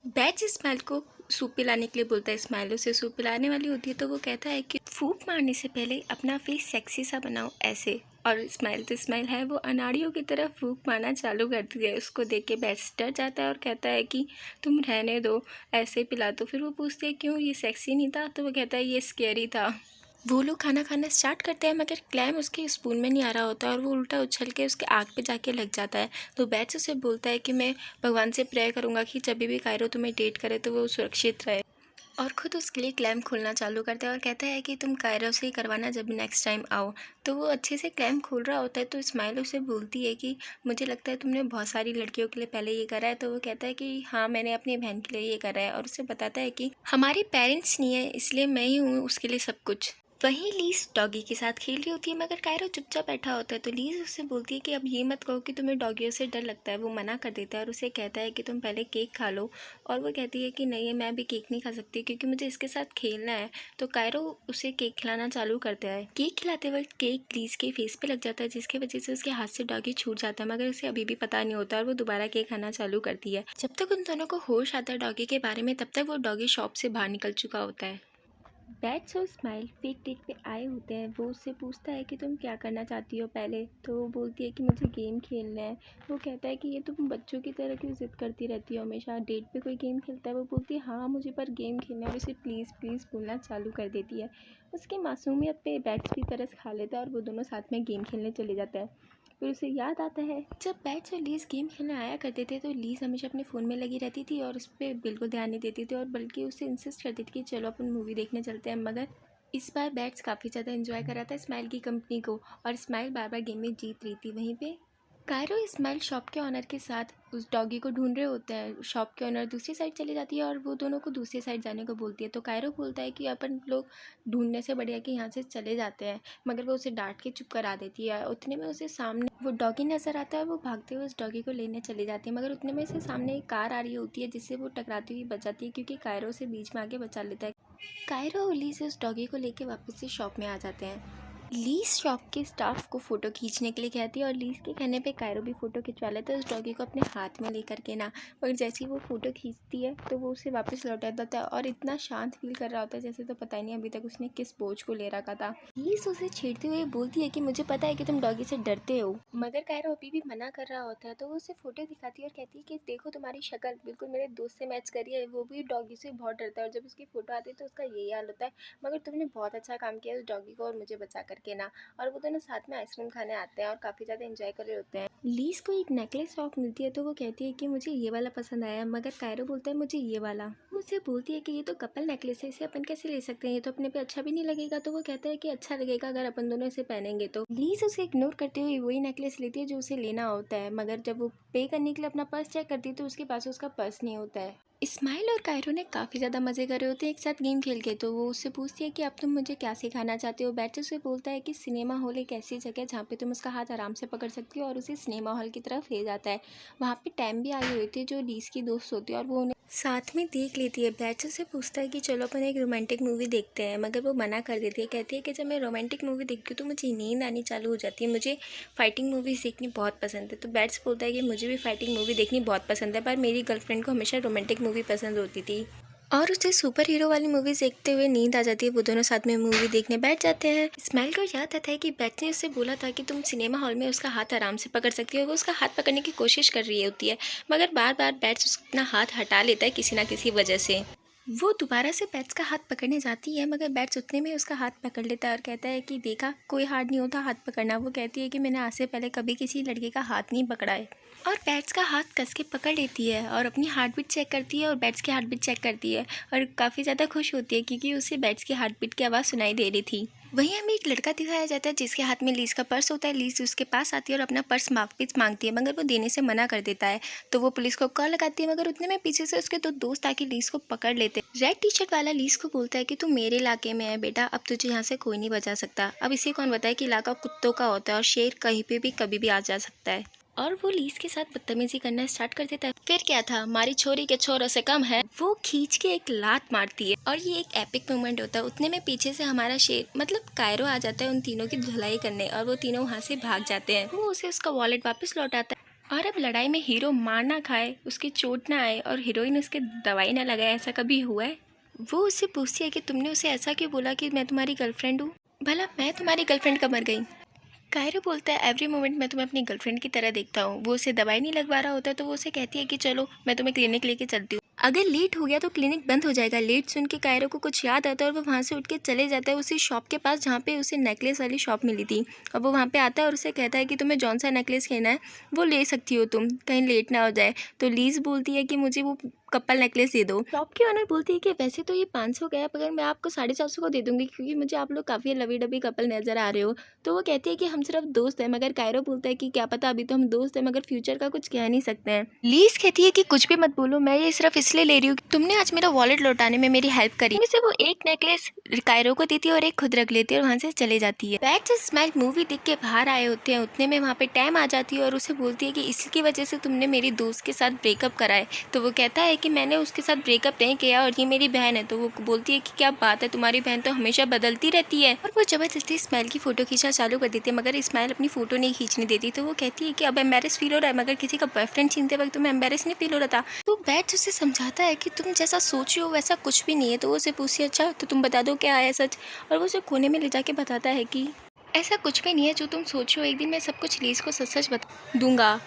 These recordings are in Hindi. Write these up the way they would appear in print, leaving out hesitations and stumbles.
बैच स्माइल को सूप पिलाने के लिए बोलता है। स्माइल उसे सूप पिलाने वाली होती है तो वो कहता है कि फूंक मारने से पहले अपना फेस सेक्सी सा बनाओ ऐसे। और स्माइल है वो अनाड़ियों की तरह फूंक मारना चालू करती है। उसको देख के बैच डर जाता है और कहता है कि तुम रहने दो, ऐसे पिला दो। फिर वो पूछती है क्यों, ये सेक्सी नहीं था? तो वो कहता है ये स्केरी था। वो लोग खाना खाना स्टार्ट करते हैं मगर क्लैम उसके स्पून में नहीं आ रहा होता और वो उल्टा उछल के उसके आँख पे जाके लग जाता है। तो बैच उसे बोलता है कि मैं भगवान से प्रे करूँगा कि जब भी कायरो तुम्हें डेट करे तो वो सुरक्षित रहे। और ख़ुद उसके लिए क्लैम खोलना चालू करता है और कहता है कि तुम कायरो से ही करवाना जब भी नेक्स्ट टाइम आओ। तो वो अच्छे से क्लैम खोल रहा होता है तो स्माइल उसे बोलती है कि मुझे लगता है तुमने बहुत सारी लड़कियों के लिए पहले ये करा है। तो वो कहता है कि हाँ, मैंने अपनी बहन के लिए ये करा है। और उसे बताता है कि हमारे पेरेंट्स नहीं है इसलिए मैं ही हूँ उसके लिए सब कुछ। वहीं लीज डॉगी के साथ खेल रही होती है मगर कायरो चुपचाप बैठा होता है। तो लीज उससे बोलती है कि अब ये मत कहो कि तुम्हें डॉगियों से डर लगता है। वो मना कर देता है और उसे कहता है कि तुम पहले केक खा लो। और वो कहती है कि नहीं, मैं अभी केक नहीं खा सकती क्योंकि मुझे इसके साथ खेलना है। तो कायरो उसे केक खिलाना चालू करता है। केक खिलाते वक्त केक लीज के फेस पे लग जाता है जिसकी वजह से उसके हाथ से डॉगी छूट जाता है मगर उसे अभी भी पता नहीं होता और वो दोबारा केक खाना चालू करती है। जब तक उन दोनों को होश आता है डॉगी के बारे में तब तक वो डॉगी शॉप से बाहर निकल चुका होता है। बैट्स और स्माइल फेक डेट पे आए होते हैं। वो उससे पूछता है कि तुम क्या करना चाहती हो पहले। तो वो बोलती है कि मुझे गेम खेलना है। वो कहता है कि ये तुम बच्चों की तरह क्यों ज़िद करती रहती हो हमेशा, डेट पे कोई गेम खेलता है? वो बोलती है हाँ मुझे पर गेम खेलना है और उसे प्लीज़ प्लीज़ बोलना चालू कर देती है। उसकी मासूमियत पे बैट्स भी तरस खा लेता है और वो दोनों साथ में गेम खेलने चले जाता है। फिर उसे याद आता है जब बैट्स और लीज़ गेम खेलने आया करते थे तो लीज़ हमेशा अपने फ़ोन में लगी रहती थी और उस पर बिल्कुल ध्यान नहीं देती थी और बल्कि उससे इंसिस्ट करती थी कि चलो अपन मूवी देखने चलते हैं। मगर इस बार बैट्स काफ़ी ज़्यादा एंजॉय कर रहा था स्माइल की कंपनी को और स्माइल बार बार गेम में जीत रही थी। वहीं पे कायरो स्माइल शॉप के ऑनर के साथ उस डॉगी को ढूंढ रहे होते हैं। शॉप के ऑनर दूसरी साइड चली जाती है और वो दोनों को दूसरी साइड जाने को बोलती है। तो कायरो बोलता है कि अपन लोग ढूंढने से बढ़िया कि यहाँ से चले जाते हैं मगर वो उसे डांट के चुप करा देती है। उतने में उसे सामने वो डॉगी नज़र आता है। वो भागते हुए उस डॉगी को लेने चली जाती है मगर उतने में से सामने एक कार आ रही होती है जिससे वो टकराती हुई बच जाती है क्योंकि कायरो से बीच में आके बचा लेता है। कायरो और लीज उस डॉगी को लेके वापस से शॉप में आ जाते हैं। लीज शॉप के स्टाफ को फ़ोटो खींचने के लिए कहती है और लीज के कहने पे कायरो भी फ़ोटो खिंचवा लेता है उस डॉगी को अपने हाथ में लेकर के ना। मगर जैसे ही वो फ़ोटो खींचती है तो वो उसे वापस लौटा देता है और इतना शांत फील कर रहा होता है जैसे तो पता ही नहीं अभी तक उसने किस बोझ को ले रखा था। लीज उसे छेड़ते हुए बोलती है कि मुझे पता है कि तुम डॉगी से डरते हो मगर कायरो अभी भी मना कर रहा होता है। तो वो उसे फ़ोटो दिखाती है और कहती है कि देखो तुम्हारी शक्ल बिल्कुल मेरे दोस्त से मैच करी है, वो भी डॉगी से बहुत डरता है और जब उसकी फ़ोटो आती है तो उसका यही हाल होता है। मगर तुमने बहुत अच्छा काम किया उस डॉगी को और मुझे बचा करके ना। और वो दोनों साथ में आइसक्रीम खाने आते हैं और काफ़ी ज़्यादा एंजॉय कर रहे होते हैं। लीज को एक नेकलेस रॉक मिलती है तो वो कहती है कि मुझे ये वाला पसंद आया मगर कायरो बोलता है मुझे ये वाला। वो उससे बोलती है कि ये तो कपल नेकलेस है, इसे अपन कैसे ले सकते हैं, ये तो अपने पे अच्छा भी नहीं लगेगा। तो वो कहता है कि अच्छा लगेगा अगर अपन दोनों इसे पहनेंगे। तो लीज उसे इग्नोर करते हुए वही नेकलेस लेती है जो उसे लेना होता है मगर जब वो पे करने के लिए अपना पर्स चेक करती है तो उसके पास उसका पर्स नहीं होता है। इस्माइल और कायरो ने काफ़ी ज़्यादा मज़े करे होते हैं एक साथ गेम खेल के। तो वो उससे पूछती है कि अब तुम मुझे क्या सिखाना चाहते हो। बैट उसे बोलता है कि सिनेमा हॉल एक ऐसी जगह है जहाँ पे तुम उसका हाथ आराम से पकड़ सकती हो और उसे सिनेमा हॉल की तरफ ले जाता है। वहाँ पे टैम भी आई हुई थी जो लीज की दोस्त होती है और वो उन्हें साथ में देख लेती है। बैट उसे पूछता है कि चलो अपन एक रोमांटिक मूवी देखते हैं मगर वो मना कर देती है। कहती है कि जब मैं रोमांटिक मूवी देखती हूँ तो मुझे नींद आनी चालू हो जाती है, मुझे फाइटिंग मूवीज़ देखनी बहुत पसंद है। तो बैट्स बोलता है कि मुझे भी फाइटिंग मूवी देखनी बहुत पसंद है पर मेरी गर्लफ्रेंड को हमेशा रोमांटिक मूवी पसंद होती थी और उसे सुपर हीरो वाली मूवीज़ देखते हुए नींद आ जाती है। वो दोनों साथ में मूवी देखने बैठ जाते हैं। स्माइल को याद आता है कि बैट ने उससे बोला था कि तुम सिनेमा हॉल में उसका हाथ आराम से पकड़ सकती हो। वो उसका हाथ पकड़ने की कोशिश कर रही होती है मगर बार बार बैट अपना हाथ हटा लेता है किसी ना किसी वजह से। वो दोबारा से बैट्स का हाथ पकड़ने जाती है मगर बैट्स उतने में उसका हाथ पकड़ लेता है और कहता है कि देखा कोई हार्ड नहीं होता हाथ पकड़ना। वो कहती है कि मैंने आज से पहले कभी किसी लड़के का हाथ नहीं पकड़ा है। और बैट्स का हाथ कस के पकड़ लेती है और अपनी हार्ट बीट चेक करती है और बैट्स की हार्ट बीट चेक करती है और काफ़ी ज़्यादा खुश होती है क्योंकि उसे बैट्स की हार्ट बीट की आवाज़ सुनाई दे रही थी। वहीं हमें एक लड़का दिखाया जाता है जिसके हाथ में लीज का पर्स होता है। लीज उसके पास आती है और अपना पर्स वापस मांगती है मगर वो देने से मना कर देता है। तो वो पुलिस को कॉल लगाती है मगर उतने में पीछे से उसके दो दोस्त आके लीज को पकड़ लेते हैं। रेड टी शर्ट वाला लीज को बोलता है कि तू मेरे इलाके में है बेटा, अब तुझे यहाँ से कोई नहीं बचा सकता। अब इसे कौन बताए कि इलाका कुत्तों का होता है और शेर कहीं पे भी कभी भी आ जा सकता है। और वो लीज के साथ बदतमीजी करना स्टार्ट कर देता है। फिर क्या था, हमारी छोरी के छोरों से कम है। वो खींच के एक लात मारती है और ये एक एपिक मोमेंट होता है। उतने में पीछे से हमारा शेर मतलब कायरो आ जाता है उन तीनों की धुलाई करने और वो तीनों वहाँ से भाग जाते हैं। वो उसे उसका वॉलेट वापस लौटाता है और अब लड़ाई में हीरो मार ना खाए, उसकी चोट ना आए और हीरोइन उसके दवाई ना लगाए, ऐसा कभी हुआ है? वो उससे पूछती है कि तुमने उसे ऐसा क्यों बोला कि मैं तुम्हारी गर्लफ्रेंड हूँ? भला मैं तुम्हारी गर्लफ्रेंड कब मर गई? कायरो बोलता है एवरी मोमेंट मैं तुम्हें अपनी गर्लफ्रेंड की तरह देखता हूँ। वो उसे दवाई नहीं लगवा रहा होता तो वो उसे कहती है कि चलो मैं तुम्हें क्लिनिक लेके चलती हूँ। अगर लेट हो गया तो क्लिनिक बंद हो जाएगा। लेट सुन के कायरो को कुछ याद आता है और वो वहाँ से उठ के चले जाता है उसी शॉप के पास जहाँ पे उसे नेकलेस वाली शॉप मिली थी। और वो वहाँ पे आता है और उसे कहता है कि तुम्हें जौन सा नेकलेस लेना है वो ले सकती हो तुम, कहीं लेट ना हो जाए। तो लीज बोलती है कि मुझे वो कपल नेकलेस दे दो। शॉप की ओनर बोलती है कि वैसे तो ये 500 का है मगर मैं आपको 450 को दे दूंगी क्योंकि मुझे आप लोग काफ़ी लवी डबी कपल नज़र आ रहे हो। तो वो कहती है कि हम सिर्फ दोस्त हैं, मगर कायरो बोलता है कि क्या पता, अभी तो हम दोस्त हैं मगर फ्यूचर का कुछ कह नहीं सकते हैं। लीज कहती है कि कुछ भी मत बोलो, मैं ये सिर्फ इसलिए ले रही हूँ तुमने आज मेरा वॉलेट लौटाने में मेरी हेल्प करी। इनमें से वो एक नेकलेस कायरो को देती है और एक खुद रख लेती है और वहाँ से चले जाती है। बैट से स्माइल मूवी देख के बाहर आए होते हैं, उतने में वहाँ पे टैम आ जाती है और उसे बोलती है कि इसकी वजह से तुमने मेरी दोस्त के साथ ब्रेकअप कराए। तो वो कहता है कि मैंने उसके साथ ब्रेकअप नहीं किया और ये मेरी बहन है। तो वो बोलती है कि क्या बात है, तुम्हारी बहन तो हमेशा बदलती रहती है। और वो जबरदस्ती स्माइल की फोटो खींचना चालू कर देती है मगर स्माइल अपनी फोटो नहीं खींचने देती। तो वो कहती है कि अब एम्बेरस फील हो रहा है, मगर किसी का बॉयफ्रेंड छीनते वक्त तुम्हें एम्बेरस नहीं फील हो रहा था? तो बैट उसे समझाता है कि तुम जैसा सोच हो वैसा कुछ भी नहीं है। तो वो उसे पूछती है अच्छा तो तुम बता दो क्या है सच। और वो उसे कोने में ले जाके बताता है कि ऐसा कुछ भी नहीं है जो तुम सोचो, एक दिन मैं सब कुछ लीज को सच सच बता दूंगा।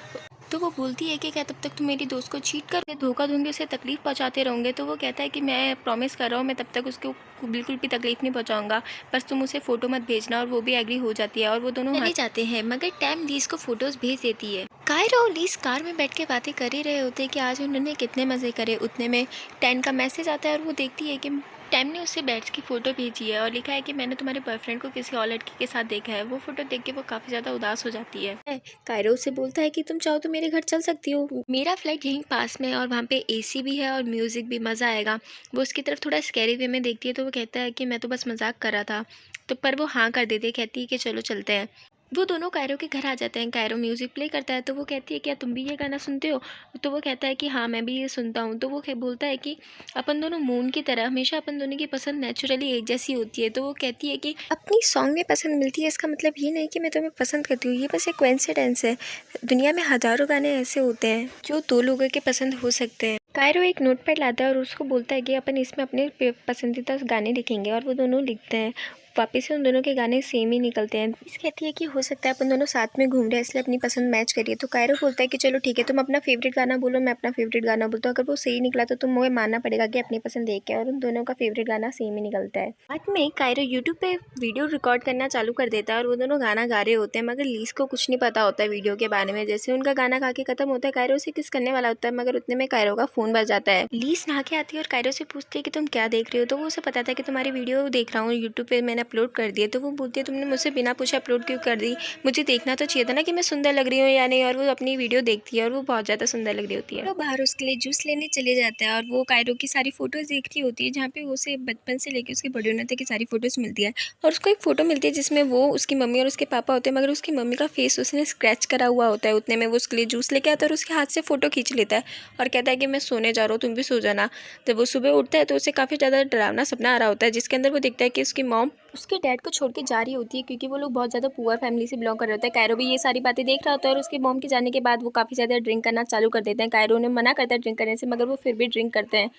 तो वो बोलती है कि क्या तब तक तुम मेरी दोस्त को चीट कर धोखा दूंगे, उसे तकलीफ पहुंचाते रहोगे? तो वो कहता है कि मैं प्रॉमिस कर रहा हूँ मैं तब तक उसको बिल्कुल भी तकलीफ नहीं पहुंचाऊंगा, बस तुम उसे फोटो मत भेजना। और वो भी एग्री हो जाती है और वो दोनों चले जाते हैं मगर टैम लीज को फोटोज भेज देती है। कायरो और लीज कार में बैठ के बातें कर ही रहे होते हैं कि आज उन्होंने कितने मजे करे। उतने में टैन का मैसेज आता है और वो देखती है कि टैम ने उससे बैट्स की फ़ोटो भेजी है और लिखा है कि मैंने तुम्हारे बॉयफ्रेंड को किसी और लड़की के साथ देखा है। वो फोटो देख के वो काफ़ी ज़्यादा उदास हो जाती है। कायरो से बोलता है कि तुम चाहो तो मेरे घर चल सकती हो, मेरा फ्लैट यहीं पास में है और वहाँ पे एसी भी है और म्यूज़िक भी, मज़ा आएगा। वो उसकी तरफ थोड़ा स्कैरी वे में देखती है तो वो कहता है कि मैं तो बस मजाक कर रहा था। तो पर वो हाँ कर देती है, कहती है कि चलो चलते हैं। वो दोनों कायरो के घर आ जाते हैं। कायरो म्यूज़िक प्ले करता है तो वो कहती है क्या तुम भी ये गाना सुनते हो? तो वो कहता है कि हाँ मैं भी ये सुनता हूँ। तो वो बोलता है कि अपन दोनों मून की तरह, हमेशा अपन दोनों की पसंद नेचुरली एक जैसी होती है। तो वो कहती है कि अपनी सॉन्ग में पसंद मिलती है इसका मतलब ये नहीं कि मैं तुम्हें पसंद करती हूँ, ये बस एक कोइंसिडेंस है। दुनिया में हज़ारों गाने ऐसे होते हैं जो दो लोगों के पसंद हो सकते हैं। कायरो एक नोटपैड लाता है और उसको बोलता है कि अपन इसमें अपने पसंदीदा गाने लिखेंगे और वो दोनों लिखते हैं। वापस से उन दोनों के गाने सेम ही निकलते हैं। इस कहती है कि हो सकता है अपन दोनों साथ में घूम रहे हैं इसलिए अपनी पसंद मैच करिए। तो कायरो बोलता है कि चलो ठीक है, तुम अपना फेवरेट गाना बोलो, मैं अपना फेवरेट गाना बोलता हूँ। अगर वो सही निकला तो तुम मुझे मानना पड़ेगा कि अपनी पसंद एक है। और उन दोनों का फेवरेट गाना सेम ही निकलता है। बाद में कायरो यूट्यूब पे वीडियो रिकॉर्ड करना चालू कर देता है और वो दोनों गाना गा रहे होते हैं मगर लीज को कुछ नहीं पता होता है वीडियो के बारे में। जैसे उनका गाना गा के खत्म होता है कायरो उसे किस करने वाला होता है मगर उतने में कायरो का फ़ोन बज जाता है। लीज नहा के आती है और कायरो से पूछती है कि तुम क्या देख रहे हो? तो वो उसे बताता है कि तुम्हारी वीडियो देख रहा हूँ, यूट्यूब पे मैंने अपलोड कर दिया। तो वो बोलती है तुमने मुझसे बिना पूछे अपलोड क्यों कर दी? मुझे देखना तो चाहिए था ना कि मैं सुंदर लग रही हूँ या नहीं। और वो अपनी वीडियो देखती है और वो बहुत ज़्यादा सुंदर लग रही होती है। तो बाहर उसके लिए जूस लेने चले जाता है और वो कायरो की सारी फोटोज़ देख रही होती है जहाँ पे उसे बचपन से लेकर उसके बड़े होने तक की सारी फोटोज़ मिलती है। और उसको एक फ़ोटो मिलती है जिसमें वो, उसकी मम्मी और उसके पापा होते हैं मगर उसकी मम्मी का फेस उसने स्क्रैच करा हुआ होता है। उतने में वो उसके लिए जूस लेके आता है और उसके हाथ से फ़ोटो खींच लेता है और कहता है कि मैं सोने जा रहा हूँ, तुम भी सो जाना। जब वो सुबह उठता है तो उसे काफ़ी ज़्यादा डरावना सपना आ रहा होता है जिसके अंदर वो देखता है कि उसकी मॉम उसके डैड को छोड़ के जा रही होती है क्योंकि वो लोग बहुत ज़्यादा पुअर फैमिली से बिलोंग कर रहे होते हैं। कायरो भी ये सारी बातें देख रहा होता है और उसके मॉम के जाने के बाद वो काफ़ी ज़्यादा ड्रिंक करना चालू कर देते हैं। कायरो ने मना करता है ड्रिंक करने से मगर वो फिर भी ड्रिंक करते हैं।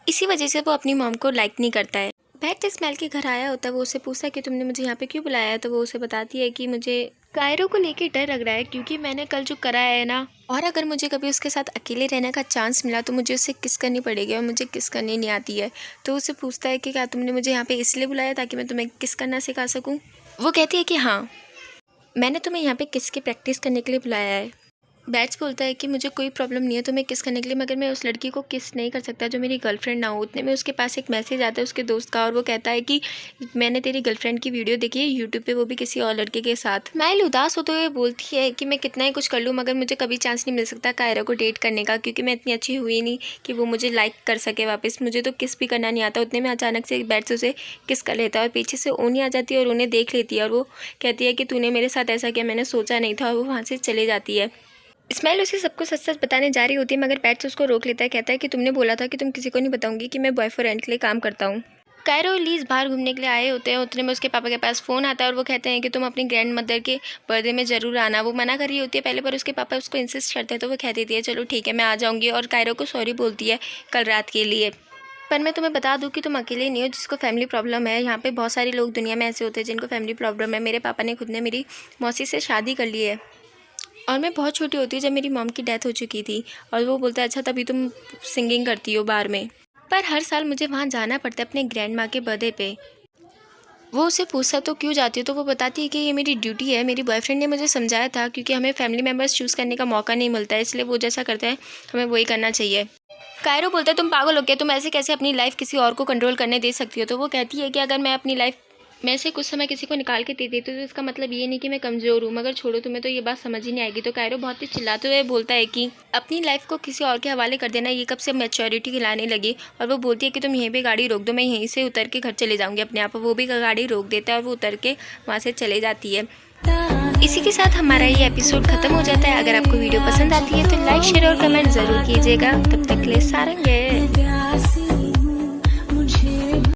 इसी वजह से वो अपनी मॉम को लाइक नहीं करता है। बैट स्मेल के घर आया होता है, वो उससे पूछता है कि तुमने मुझे यहाँ पे क्यों बुलाया है? तो वो उसे बताती है कि मुझे कायरो को लेके डर लग रहा है क्योंकि मैंने कल जो करा है ना, और अगर मुझे कभी उसके साथ अकेले रहने का चांस मिला तो मुझे उससे किस करनी पड़ेगी और मुझे किस करनी नहीं आती है। तो उससे पूछता है कि क्या तुमने मुझे यहाँ पे इसलिए बुलाया ताकि मैं तुम्हें किस करना सिखा सकूँ? वो कहती है कि हाँ, मैंने तुम्हें यहाँ पे किस की प्रैक्टिस करने के लिए बुलाया है। बैट्स बोलता है कि मुझे कोई प्रॉब्लम नहीं है तुम्हें किस करने के लिए, मगर मैं उस लड़की को किस नहीं कर सकता जो मेरी गर्लफ्रेंड ना हो। उतने में उसके पास एक मैसेज आता है उसके दोस्त का और वो कहता है कि मैंने तेरी गर्लफ्रेंड की वीडियो देखी है यूट्यूब पे, वो भी किसी और लड़के के साथ। माइल उदास होते हुए बोलती है कि मैं कितना ही कुछ कर लूँ मगर मुझे कभी चांस नहीं मिल सकता कायरा को डेट करने का क्योंकि मैं इतनी अच्छी हुई नहीं कि वो मुझे लाइक कर सके वापस। मुझे तो किस भी करना नहीं आता। उतने में अचानक से बैट्स उसे किस कर लेता है और पीछे से ओनी आ जाती है और उन्हें देख लेती है और वो कहती है कि तूने मेरे साथ ऐसा किया, मैंने सोचा नहीं था। और वो वहाँ से चले जाती है। इस्माइल उसे सब कुछ सच सच बताने जा रही होती है मगर बैट्स उसको रोक लेता है। कहता है कि तुमने बोला था कि तुम किसी को नहीं बताऊंगी कि मैं बॉयफ्रेंड के लिए काम करता हूँ। कायरो और लीज बाहर घूमने के लिए आए होते हैं। उतने में उसके पापा के पास फ़ोन आता है और वो कहते हैं कि तुम अपनी ग्रैंड मदर के बर्थडे में ज़रूर आना। वो मना कर रही होती है पहले, पर उसके पापा उसको इंसिस्ट करते हैं तो वो कह देती है चलो ठीक है मैं आ जाऊँगी, और कायरो को सॉरी बोलती है कल रात के लिए। पर मैं तुम्हें बता दूं कि तुम अकेले नहीं हो जिसको फैमिली प्रॉब्लम है। यहाँ पे बहुत सारे लोग दुनिया में ऐसे होते हैं जिनको फैमिली प्रॉब्लम है। मेरे पापा ने खुद ने मेरी मौसी से शादी कर ली है और मैं बहुत छोटी होती जब मेरी मॉम की डेथ हो चुकी थी। और वो बोलता है अच्छा तभी तुम सिंगिंग करती हो बार में। पर हर साल मुझे वहाँ जाना पड़ता है अपने ग्रैंड माँ के बर्थडे पे। वो उससे पूछता तो क्यों जाती हो, तो वो बताती है कि ये मेरी ड्यूटी है। मेरी बॉयफ्रेंड ने मुझे समझाया था क्योंकि हमें फैमिली मेम्बर्स चूज़ करने का मौका नहीं मिलता है, इसलिए वो जैसा करते हैं हमें वही करना चाहिए। कायरो बोलता है तुम पागल हो क्या, तुम ऐसे कैसे अपनी लाइफ किसी और को कंट्रोल करने दे सकती हो। तो वो कहती है कि अगर मैं अपनी लाइफ में से कुछ समय किसी को निकाल के दे देती हूँ तो इसका मतलब ये नहीं कि मैं कमज़ोर हूँ, मगर छोड़ो तुम्हें तो ये बात समझ ही नहीं आएगी। तो कायरो बहुत ही चिल्लाते हुए बोलता है कि अपनी लाइफ को किसी और के हवाले कर देना ये कब से मैच्योरिटी खिलाने लगी। और वो बोलती है कि तुम यहीं पे गाड़ी रोक दो, मैं यहीं से उतर के घर चले जाऊँगी अपने आप। वो भी गाड़ी रोक देता है और वो उतर के वहाँ से चले जाती है। इसी के साथ हमारा ये एपिसोड खत्म हो जाता है। अगर आपको वीडियो पसंद आती है तो लाइक शेयर और कमेंट ज़रूर कीजिएगा। तब तक के लिए सारंग है।